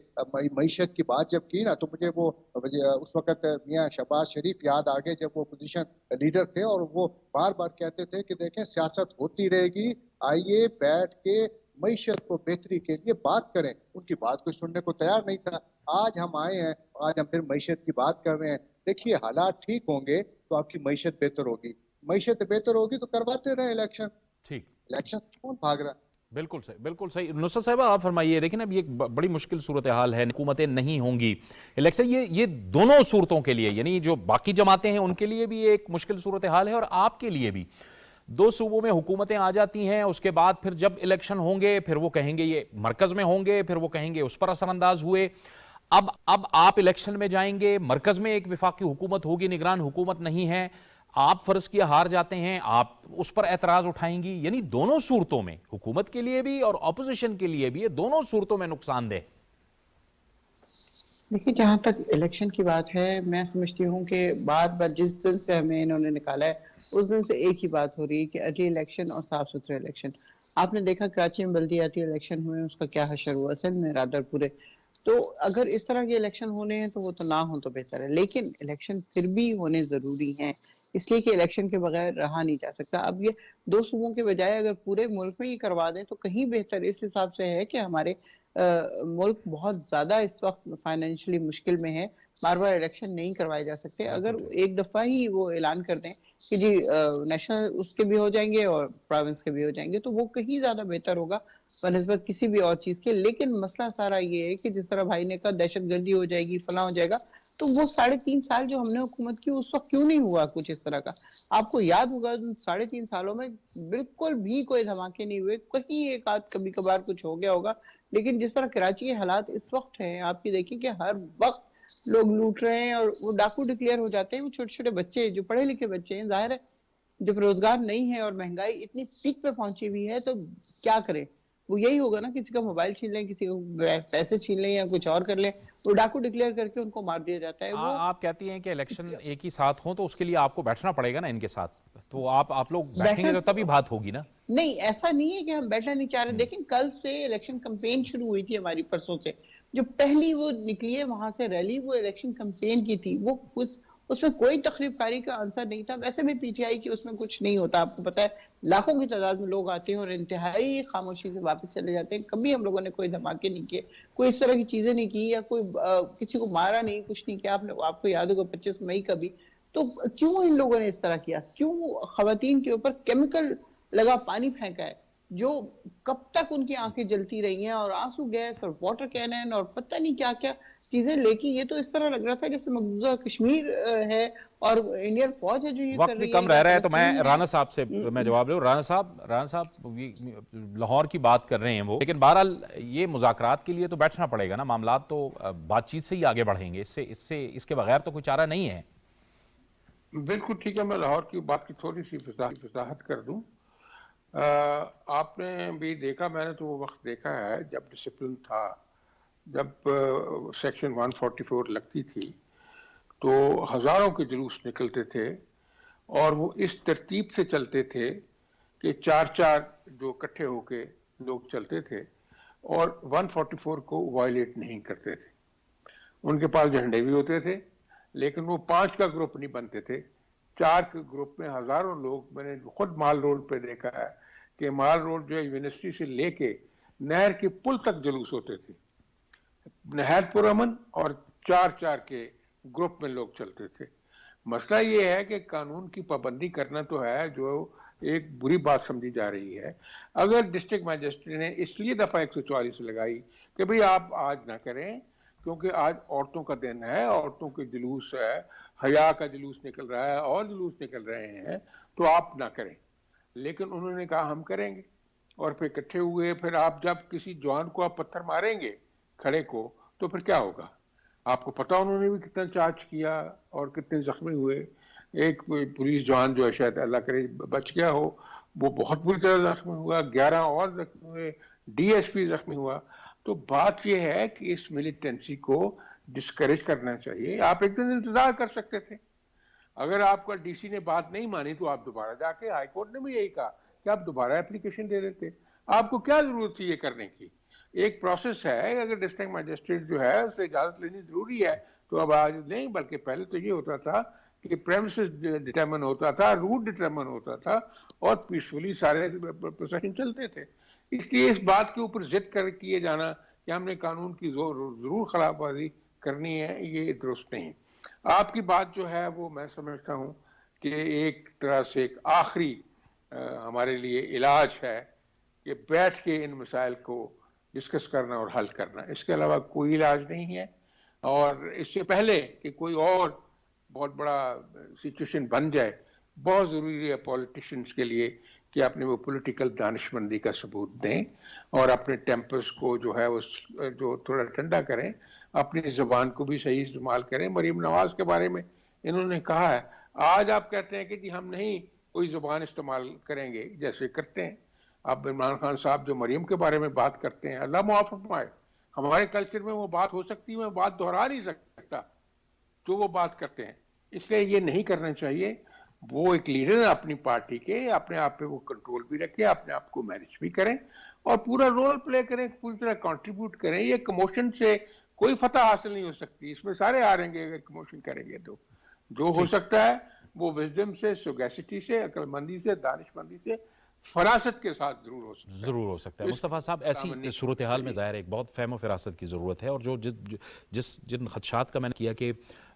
معیشت کی بات جب کی نا تو مجھے وہ اس وقت میاں شہباز شریف یاد آ گئے جب وہ اپوزیشن لیڈر تھے اور وہ بار بار کہتے تھے کہ دیکھیں سیاست ہوتی رہے گی, آئیے بیٹھ کے معیشت کو بہتری کے لیے بات کریں. ان کی بات کوئی سننے کو تیار نہیں تھا. آج ہم آئے ہیں, آج ہم پھر معیشت کی بات کر رہے ہیں. دیکھیے حالات ٹھیک ہوں گے تو آپ کی معیشت بہتر ہوگی, معیشت بہتر ہوگی تو کرواتے رہیں الیکشن. ٹھیک, الیکشن کون بھاگ رہا ہے؟ بالکل صحیح, بالکل صحیح. نصرت صاحبہ آپ فرمائیے. دیکھیں اب یہ ایک بڑی مشکل صورتحال ہے, حکومتیں نہیں ہوں گی, الیکشن, یہ دونوں صورتوں کے لیے, یعنی جو باقی جماعتیں ہیں ان کے لیے بھی ایک مشکل صورتحال ہے اور آپ کے لیے بھی. دو صوبوں میں حکومتیں آ جاتی ہیں, اس کے بعد پھر جب الیکشن ہوں گے پھر وہ کہیں گے یہ مرکز میں ہوں گے, پھر وہ کہیں گے اس پر اثر انداز ہوئے. اب آپ الیکشن میں جائیں گے, مرکز میں ایک وفاقی حکومت ہوگی, نگران حکومت نہیں ہے, آپ فرض کیا ہار جاتے ہیں, آپ اس پر اعتراض اٹھائیں گی. یعنی دونوں صورتوں میں, حکومت کے لیے بھی اور اپوزیشن کے لیے بھی, یہ دونوں صورتوں میں نقصان دہ. دیکھیے جہاں تک الیکشن کی بات ہے, میں سمجھتی ہوں کہ بار بار جس دن سے ہمیں انہوں نے نکالا ہے اس دن سے ایک ہی بات ہو رہی ہے کہ ارلی الیکشن اور صاف ستھرے الیکشن. آپ نے دیکھا کراچی میں بلدیاتی الیکشن ہوئے, اس کا کیا حشر ہوا, سندھ میں, رادر پورے. تو اگر اس طرح کے الیکشن ہونے ہیں تو وہ تو نہ ہوں تو بہتر ہے, لیکن الیکشن پھر بھی ہونے ضروری ہیں, اس لیے کہ الیکشن کے بغیر رہا نہیں جا سکتا. اب یہ دو صوبوں کے بجائے اگر پورے ملک میں ہی کروا دیں تو کہیں بہتر اس حساب سے ہے کہ ہمارے ملک بہت زیادہ اس وقت فائنینشلی مشکل میں ہے, بار بار الیکشن نہیں کروائے جا سکتے. اگر ایک دفعہ ہی وہ اعلان کر دیں کہ جی نیشنل اس کے بھی ہو جائیں گے اور پروونس کے بھی ہو جائیں گے تو وہ کہیں زیادہ بہتر ہوگا بنسبت کسی بھی اور چیز کے. لیکن مسئلہ سارا یہ ہے کہ جس طرح بھائی نے کہا دہشت گردی ہو جائے گی, فلاں ہو جائے گا, تو وہ 3.5 سال جو ہم نے حکومت کی اس وقت کیوں نہیں ہوا کچھ اس طرح کا. آپ کو یاد ہوگا 3.5 سالوں میں بالکل بھی کوئی دھماکے نہیں ہوئے, کہیں ایک آدھ کبھی کبھار کچھ ہو گیا ہوگا, لیکن جس طرح کراچی کے حالات اس وقت ہیں آپ کی دیکھیں کہ ہر وقت لوگ لوٹ رہے ہیں اور وہ ڈاکو ڈکلیئر ہو جاتے ہیں. وہ چھوٹے چھوٹے بچے جو پڑھے لکھے بچے ہیں, ظاہر ہے جب روزگار نہیں ہے اور مہنگائی اتنی پیک پہ پہنچی ہوئی ہے تو کیا کریں, وہ یہی ہوگا نا, کسی کا موبائل چھین لیں, کسی کو پیسے چھین لیں یا کچھ اور کر لیں, وہ ڈاکو ڈکلیئر کر کے ان کو مار دیا جاتا ہے. وہ آپ کہتی ہیں کہ الیکشن ایک ہی ساتھ ہوں تو اس کے لیے آپ کو بیٹھنا پڑے گا نا ان کے ساتھ, تو آپ لوگ بیٹھیں گے تو تبھی بات ہوگی نا. نہیں, ایسا نہیں ہے کہ ہم بیٹھنا نہیں چاہ رہے. دیکھیں کل سے الیکشن کمپین شروع ہوئی تھی ہماری, پرسوں سے جو پہلی وہ نکلی ہے وہاں سے ریلی, وہ الیکشن کمپین کی تھی. وہ اس میں کوئی تخریب کاری کا آنسر نہیں تھا. ویسے بھی پی ٹی آئی کی اس میں کچھ نہیں ہوتا, آپ کو پتا ہے لاکھوں کی تعداد میں لوگ آتے ہیں اور انتہائی خاموشی سے واپس چلے جاتے ہیں. کبھی ہم لوگوں نے کوئی دھماکے نہیں کیے, کوئی اس طرح کی چیزیں نہیں کی, یا کوئی کسی کو مارا نہیں, کچھ نہیں کیا. آپ کو یاد ہوگا 25 مئی کا بھی. تو کیوں ان لوگوں نے اس طرح کیا, کیوں خواتین کے اوپر کیمیکل لگا پانی پھینکا ہے, جو کب تک ان کی آنکھیں جلتی رہی ہیں, اور آنسو گیس اور واٹر کینن اور پتہ نہیں کیا کیا چیزیں لے کے. یہ تو اس طرح لگ رہا تھا جیسے مقبوضہ کشمیر ہے اور انڈین فوج ہے جو یہ کر وقت بھی رہی کم ہے, رہ رہا ہے تو میں رانا صاحب سے میں جواب لوں. رانا صاحب لاہور کی بات کر رہے ہیں وہ, لیکن بہرحال یہ مذاکرات کے لیے تو بیٹھنا پڑے گا نا, معاملات تو بات چیت سے ہی آگے بڑھیں گے, اس کے بغیر تو کوئی چارہ نہیں ہے. بالکل ٹھیک ہے, میں لاہور کی بات کی تھوڑی سی وضاحت کر دوں. آپ نے بھی دیکھا, میں نے تو وہ وقت دیکھا ہے جب ڈسپلن تھا, جب سیکشن 144 لگتی تھی تو ہزاروں کے جلوس نکلتے تھے, اور وہ اس ترتیب سے چلتے تھے کہ 4 جو اکٹھے ہو کے لوگ چلتے تھے اور 144 کو وائلیٹ نہیں کرتے تھے. ان کے پاس جھنڈے بھی ہوتے تھے, لیکن وہ 5 کا گروپ نہیں بنتے تھے, 4 کے گروپ میں ہزاروں لوگ. میں نے خود مال روڈ پہ دیکھا ہے کہ مال روڈ جو ہے یونیورسٹی سے لے کے نہر کے پل تک جلوس ہوتے تھے, نہایت پرامن, اور 4 کے گروپ میں لوگ چلتے تھے. مسئلہ یہ ہے کہ قانون کی پابندی کرنا تو ہے جو ایک بری بات سمجھی جا رہی ہے. اگر ڈسٹرکٹ مجسٹریٹ نے اس لیے دفعہ 144 لگائی کہ بھئی آپ آج نہ کریں کیونکہ آج عورتوں کا دن ہے, عورتوں کے جلوس ہے, حیا کا جلوس نکل رہا ہے اور جلوس نکل رہے ہیں, تو آپ نہ کریں. لیکن انہوں نے کہا ہم کریں گے, اور پھر اکٹھے ہوئے. پھر آپ جب کسی جوان کو آپ پتھر ماریں گے کھڑے کو تو پھر کیا ہوگا؟ آپ کو پتا انہوں نے بھی کتنا چارج کیا اور کتنے زخمی ہوئے. ایک پولیس جوان جو ہے شاید اللہ کرے بچ گیا ہو, وہ بہت بری طرح زخمی ہوا, 11 اور زخمی ہوئے, ڈی ایس پی زخمی ہوا. تو بات یہ ہے کہ اس ملیٹنسی کو ڈسکریج کرنا چاہیے. آپ ایک دن انتظار کر سکتے تھے. اگر آپ کا ڈی سی نے بات نہیں مانی تو آپ دوبارہ جا کے, ہائی کورٹ نے بھی یہی کہا کہ آپ دوبارہ اپلیکیشن دے دیتے. آپ کو کیا ضرورت تھی یہ کرنے کی؟ ایک پروسیس ہے, اگر ڈسٹرکٹ مجسٹریٹ جو ہے اسے اجازت لینی ضروری ہے تو اب آج نہیں, بلکہ پہلے تو یہ ہوتا تھا کہ پریمسز ڈٹرمن ہوتا تھا, روٹ ڈٹرمن ہوتا تھا, اور پیسفلی سارے پروسیشن چلتے تھے. اس لیے اس بات کے اوپر ضد کر کیے جانا کہ ہم نے قانون کی ضرور خلاف ورزی کرنی ہے, یہ درست نہیں. آپ کی بات جو ہے وہ میں سمجھتا ہوں کہ ایک طرح سے ایک آخری ہمارے لیے علاج ہے کہ بیٹھ کے ان مسائل کو ڈسکس کرنا اور حل کرنا. اس کے علاوہ کوئی علاج نہیں ہے. اور اس سے پہلے کہ کوئی اور بہت بڑا سچویشن بن جائے, بہت ضروری ہے پولیٹیشنز کے لیے کہ اپنے وہ پولیٹیکل دانشمندی کا ثبوت دیں اور اپنے ٹیمپرز کو جو ہے جو تھوڑا ٹھنڈا کریں, اپنی زبان کو بھی صحیح استعمال کریں. مریم نواز کے بارے میں انہوں نے کہا ہے, آج آپ کہتے ہیں کہ جی ہم نہیں کوئی زبان استعمال کریں گے جیسے کرتے ہیں. اب عمران خان صاحب جو مریم کے بارے میں بات کرتے ہیں, اللہ معاف فرمائے, ہمارے کلچر میں وہ بات ہو سکتی ہے, میں بات دہرا نہیں سکتا جو وہ بات کرتے ہیں. اس لیے یہ نہیں کرنا چاہیے. وہ ایک لیڈر ہیں اپنی پارٹی کے, اپنے آپ پہ وہ کنٹرول بھی رکھے, اپنے آپ کو مینج بھی کریں اور پورا رول پلے کریں, پوری طرح کنٹریبیوٹ کریں. یہ کموشن سے کوئی فتح حاصل نہیں ہو سکتی. اس میں سارے ہاریں گے اگر کموشن کریں گے. تو جو ہو سکتا ہے وہ وزڈم سے, سوگیسٹی سے, عقل مندی سے, دانش مندی سے, فراست کے ساتھ ضرور ہو سکتا ہے. مصطفیٰ صاحب, ایسی صورتحال میں ظاہر ایک بہت فہم و فراست کی ضرورت ہے, اور جو جن خدشات کا میں نے کیا کہ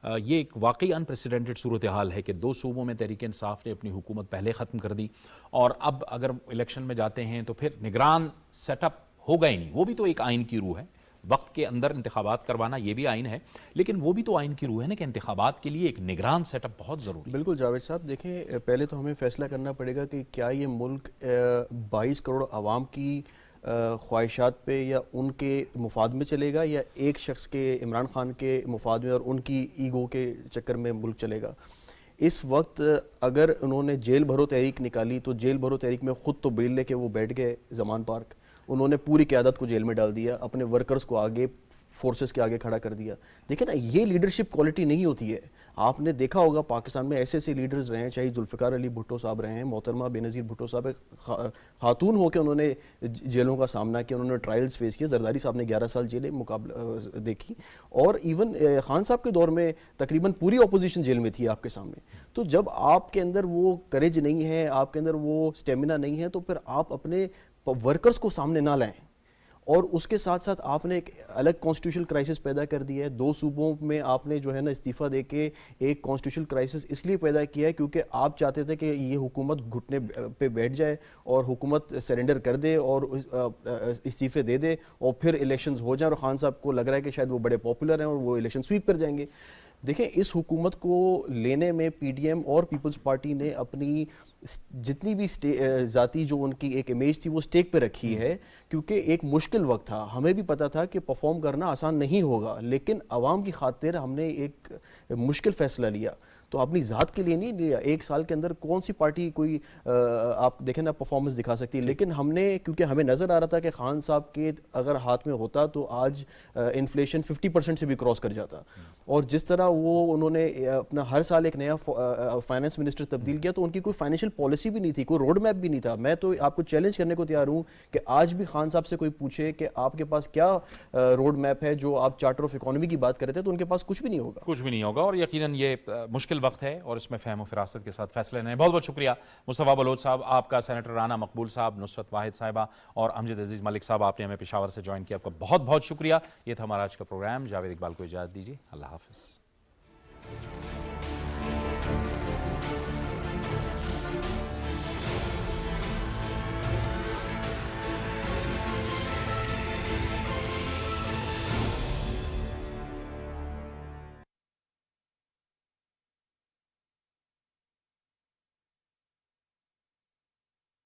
یہ ایک واقعی انپریسیڈنٹڈ صورتحال ہے کہ 2 صوبوں میں تحریک انصاف نے اپنی حکومت پہلے ختم کر دی, اور اب اگر الیکشن میں جاتے ہیں تو پھر نگران سیٹ اپ ہوگا ہی نہیں. وہ بھی تو ایک آئین کی روح ہے, وقت کے اندر انتخابات کروانا یہ بھی آئین ہے, لیکن وہ بھی تو آئین کی روح ہے نا کہ انتخابات کے لیے ایک نگران سیٹ اپ بہت ضروری ہے. بالکل جاوید صاحب, دیکھیں پہلے تو ہمیں فیصلہ کرنا پڑے گا کہ کیا یہ ملک 22 کروڑ عوام کی خواہشات پہ یا ان کے مفاد میں چلے گا, یا ایک شخص کے, عمران خان کے مفاد میں اور ان کی ایگو کے چکر میں ملک چلے گا. اس وقت اگر انہوں نے جیل بھرو تحریک نکالی تو جیل بھرو تحریک میں خود تو بیل لے کے وہ بیٹھ گئے زمان پارک, انہوں نے پوری قیادت کو جیل میں ڈال دیا, اپنے ورکرز کو آگے فورسز کے آگے کھڑا کر دیا. دیکھیں نا, یہ لیڈرشپ کوالٹی نہیں ہوتی ہے. آپ نے دیکھا ہوگا پاکستان میں ایسے ایسے لیڈرز رہے ہیں, چاہے ذوالفقار علی بھٹو صاحب رہے ہیں, محترمہ بینظیر بھٹو صاحب خاتون ہو کے انہوں نے جیلوں کا سامنا کیا, انہوں نے ٹرائلز فیس کیا. زرداری صاحب نے 11 سال جیلیں مقابلہ دیکھی, اور ایون خان صاحب کے دور میں تقریباً پوری اپوزیشن جیل میں تھی آپ کے سامنے. تو جب آپ کے اندر وہ کریج نہیں ہے, آپ کے اندر وہ سٹیمنا نہیں ہے, تو پھر آپ اپنے ورکرز کو سامنے نہ لائیں. اور اس کے ساتھ ساتھ آپ نے ایک الگ کانسٹیٹیوشنل کرائسس پیدا کر دیا ہے. 2 صوبوں میں آپ نے جو ہے نا استعفیٰ دے کے ایک کانسٹیٹیوشنل کرائسس اس لیے پیدا کیا ہے کیونکہ آپ چاہتے تھے کہ یہ حکومت گھٹنے پہ بیٹھ جائے اور حکومت سرنڈر کر دے اور استعفے دے دے, اور پھر الیکشنز ہو جائیں, اور خان صاحب کو لگ رہا ہے کہ شاید وہ بڑے پاپولر ہیں اور وہ الیکشن سویپ کر جائیں گے. دیکھیں, اس حکومت کو لینے میں پی ڈی ایم اور پیپلز پارٹی نے اپنی جتنی بھی ذاتی جو ان کی ایک امیج تھی وہ سٹیک پہ رکھی ہے, کیونکہ ایک مشکل وقت تھا. ہمیں بھی پتا تھا کہ پرفارم کرنا آسان نہیں ہوگا, لیکن عوام کی خاطر ہم نے ایک مشکل فیصلہ لیا. تو اپنی ذات کے لیے نہیں لیا. 1 سال کے اندر کون سی پارٹی کوئی آپ دیکھیں نا پرفارمنس دکھا سکتی ہے, لیکن ہم نے, کیونکہ ہمیں نظر آ رہا تھا کہ خان صاحب کے اگر ہاتھ میں ہوتا تو آج انفلیشن 50% سے بھی کراس کر جاتا. اور جس طرح وہ انہوں نے اپنا ہر سال ایک نیا فائنانس منسٹر تبدیل کیا, تو ان کی کوئی فائنینشیل پالیسی بھی نہیں تھی, کوئی روڈ میپ بھی نہیں تھا. میں تو آپ کو چیلنج کرنے کو تیار ہوں کہ آج بھی خان صاحب سے کوئی پوچھے کہ آپ کے پاس کیا روڈ میپ ہے, جو آپ چارٹر آف اکانومی کی بات کر رہے تھے, تو ان کے پاس کچھ بھی نہیں ہوگا. کچھ بھی نہیں ہوگا, اور یقیناً یہ مشکل وقت ہے اور اس میں فہم و فراست کے ساتھ فیصلے لینے. بہت بہت شکریہ مصطفیٰ بلوچ صاحب, آپ کا, سینیٹر رانا مقبول صاحب, نصرت واحد صاحبہ اور امجد عزیز ملک صاحب, آپ نے ہمیں پشاور سے جوائن کیا, آپ کا بہت بہت شکریہ. یہ تھا ہمارا آج کا پروگرام. جاوید اقبال کو اجازت دیجیے, اللہ حافظ.